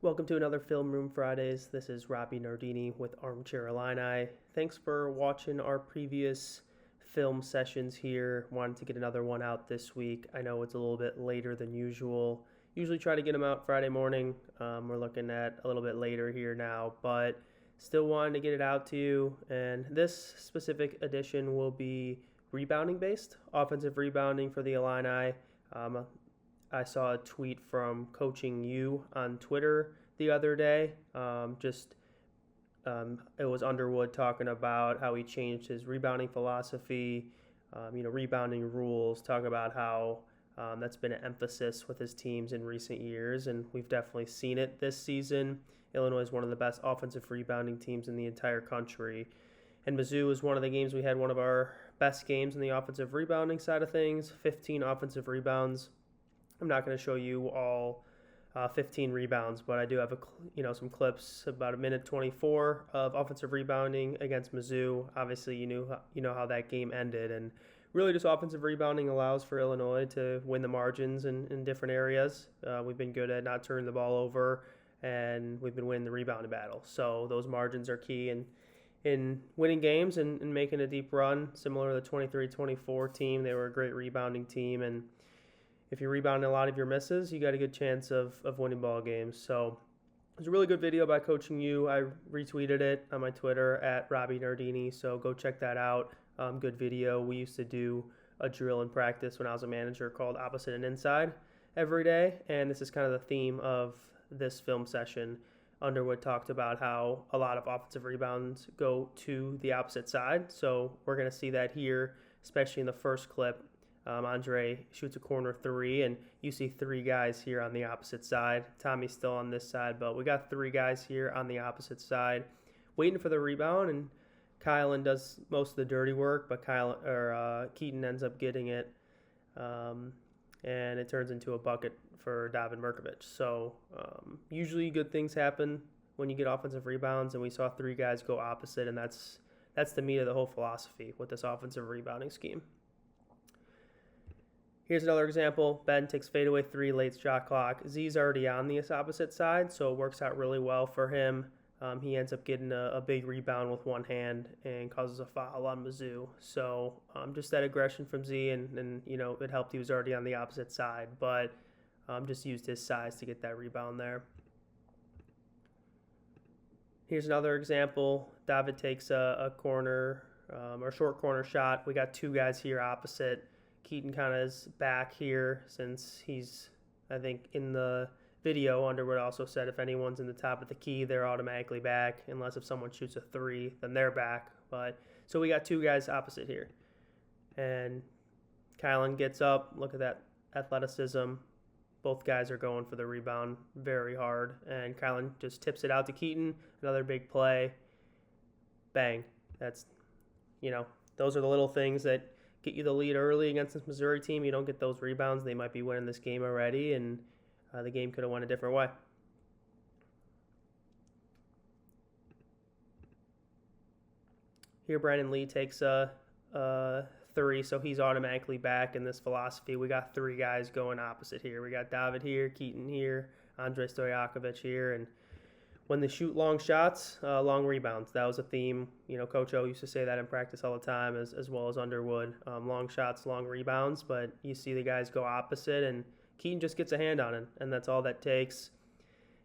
Welcome to another Film Room Fridays. This is Robby Nardini with Armchair Illini. Thanks for watching our previous film sessions here. Wanted to get another one out this week. I know it's a little bit later than usual. Usually try to get them out Friday morning. We're looking at a little bit later here now, but still wanted to get it out to you. And this specific edition will be rebounding based, offensive rebounding for the Illini. I saw a tweet from Coaching You on Twitter the other day. It was Underwood talking about how he changed his rebounding philosophy, rebounding rules, talking about how that's been an emphasis with his teams in recent years, and we've definitely seen it this season. Illinois is one of the best offensive rebounding teams in the entire country. And Mizzou is one of the games we had one of our best games in the offensive rebounding side of things, 15 offensive rebounds. I'm not going to show you all 15 rebounds, but I do have some clips about a minute 24 of offensive rebounding against Mizzou. Obviously, you know how that game ended, and really just offensive rebounding allows for Illinois to win the margins in different areas. We've been good at not turning the ball over, and we've been winning the rebounding battle. So those margins are key in winning games and making a deep run, similar to the 23-24 team. They were a great rebounding team, and if you rebound a lot of your misses, you got a good chance of winning ball games. So it was a really good video by Coaching You. I retweeted it on my Twitter at Robby Nardini, so go check that out. Good video. We used to do a drill in practice when I was a manager called Opposite and Inside every day, and this is kind of the theme of this film session. Underwood talked about how a lot of offensive rebounds go to the opposite side, so we're going to see that here, especially in the first clip. Andre shoots a corner three, and you see three guys here on the opposite side. Tommy's still on this side, but we got three guys here on the opposite side waiting for the rebound, and Kylan does most of the dirty work, but Keaton ends up getting it, and it turns into a bucket for Davin Mirkovic. So usually good things happen when you get offensive rebounds, and we saw three guys go opposite, and that's the meat of the whole philosophy with this offensive rebounding scheme. Here's another example. Ben takes fadeaway three, late shot clock. Z's already on the opposite side, so it works out really well for him. He ends up getting a big rebound with one hand and causes a foul on Mizzou. So just that aggression from Z, and it helped. He was already on the opposite side, but just used his size to get that rebound there. Here's another example. David takes a corner or short corner shot. We got two guys here opposite. Keaton kind of is back here since he's, I think, in the video. Underwood also said if anyone's in the top of the key, they're automatically back, unless if someone shoots a three, then they're back. But so we got two guys opposite here. And Kylan gets up. Look at that athleticism. Both guys are going for the rebound very hard. And Kylan just tips it out to Keaton. Another big play. Bang. That's, those are the little things that get you the lead early against this Missouri team. You don't get those rebounds, they might be winning this game already, and the game could have went a different way. Here, Brandon Lee takes a three, so he's automatically back in this philosophy. We got three guys going opposite here. We got David here, Keaton here, Andre Stojakovic here, and when they shoot long shots, long rebounds. That was a theme. Coach O used to say that in practice all the time, as well as Underwood. Long shots, long rebounds, but you see the guys go opposite, and Keaton just gets a hand on it, and that's all that takes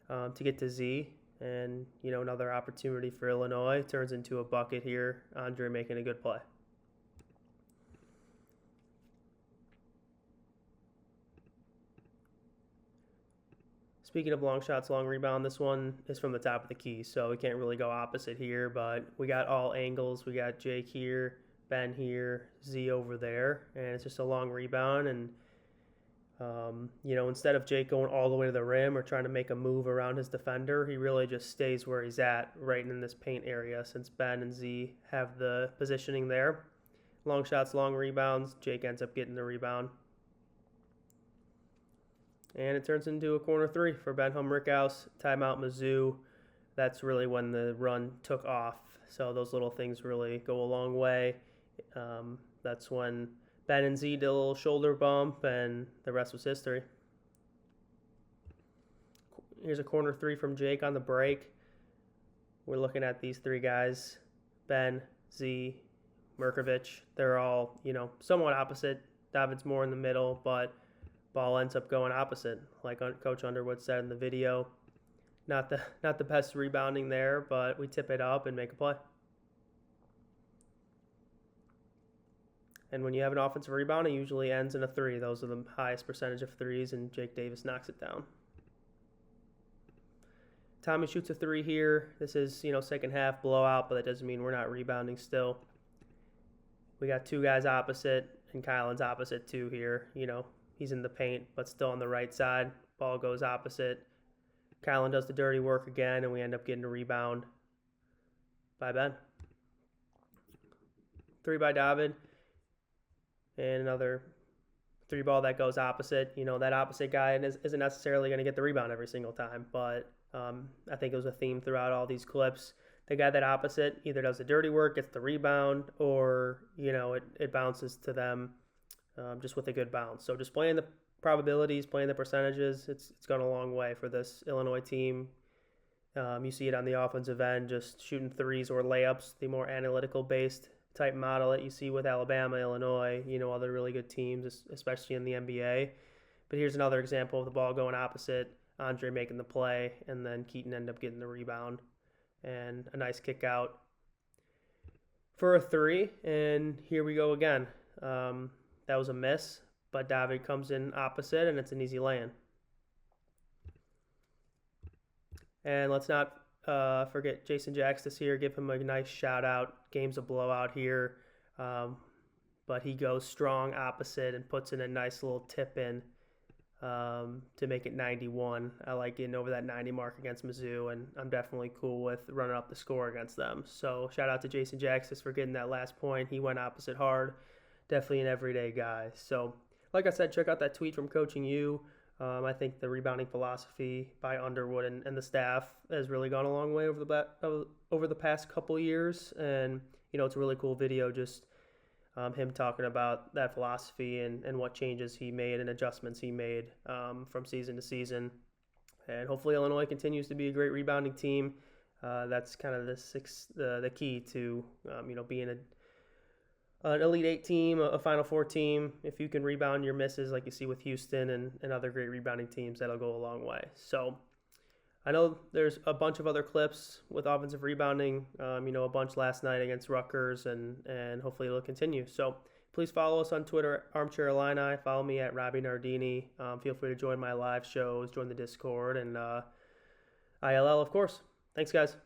to get to Z. And, another opportunity for Illinois. Turns into a bucket here. Andre making a good play. Speaking of long shots, long rebound, this one is from the top of the key, so we can't really go opposite here, but we got all angles. We got Jake here, Ben here, Z over there, and it's just a long rebound. And, instead of Jake going all the way to the rim or trying to make a move around his defender, he really just stays where he's at, right in this paint area, since Ben and Z have the positioning there. Long shots, long rebounds. Jake ends up getting the rebound. And it turns into a corner three for Ben Rickhouse. Timeout Mizzou. That's really when the run took off. So those little things really go a long way. That's when Ben and Z did a little shoulder bump, and the rest was history. Here's a corner three from Jake on the break. We're looking at these three guys, Ben, Z, Mirkovic. They're all, somewhat opposite. David's more in the middle, but ball ends up going opposite, like Coach Underwood said in the video. Not the best rebounding there, but we tip it up and make a play. And when you have an offensive rebound, it usually ends in a three. Those are the highest percentage of threes, and Jake Davis knocks it down. Tommy shoots a three here. This is, second half blowout, but that doesn't mean we're not rebounding still. We got two guys opposite, and Kylan's opposite too here. He's in the paint, but still on the right side. Ball goes opposite. Kylan does the dirty work again, and we end up getting a rebound by Ben. Three by David. And another three ball that goes opposite. That opposite guy isn't necessarily going to get the rebound every single time, but I think it was a theme throughout all these clips. The guy that opposite either does the dirty work, gets the rebound, or, it bounces to them just with a good bounce. So just playing the probabilities, playing the percentages, it's gone a long way for this Illinois team. You see it on the offensive end, just shooting threes or layups, the more analytical-based type model that you see with Alabama, Illinois, other really good teams, especially in the NBA. But here's another example of the ball going opposite, Andre making the play, and then Keaton ended up getting the rebound. And a nice kick out for a three, and here we go again. That was a miss, but David comes in opposite, and it's an easy lay-in. And let's not forget Jason Jackstis here. Give him a nice shout-out. Game's a blowout here, but he goes strong opposite and puts in a nice little tip in to make it 91. I like getting over that 90 mark against Mizzou, and I'm definitely cool with running up the score against them. So shout out to Jason Jackstis for getting that last point. He went opposite hard. Definitely an everyday guy. So like I said, check out that tweet from Coaching You. I think the rebounding philosophy by Underwood and the staff has really gone a long way over the past couple years. And, it's a really cool video, just him talking about that philosophy and what changes he made and adjustments he made from season to season. And hopefully Illinois continues to be a great rebounding team. That's kind of the key to, being an Elite Eight team, a Final Four team. If you can rebound your misses like you see with Houston and other great rebounding teams, that'll go a long way. So I know there's a bunch of other clips with offensive rebounding, a bunch last night against Rutgers, and hopefully it'll continue. So please follow us on Twitter, Armchair Illini. Follow me at Robby Nardini. Feel free to join my live shows, join the Discord, and ILL, of course. Thanks, guys.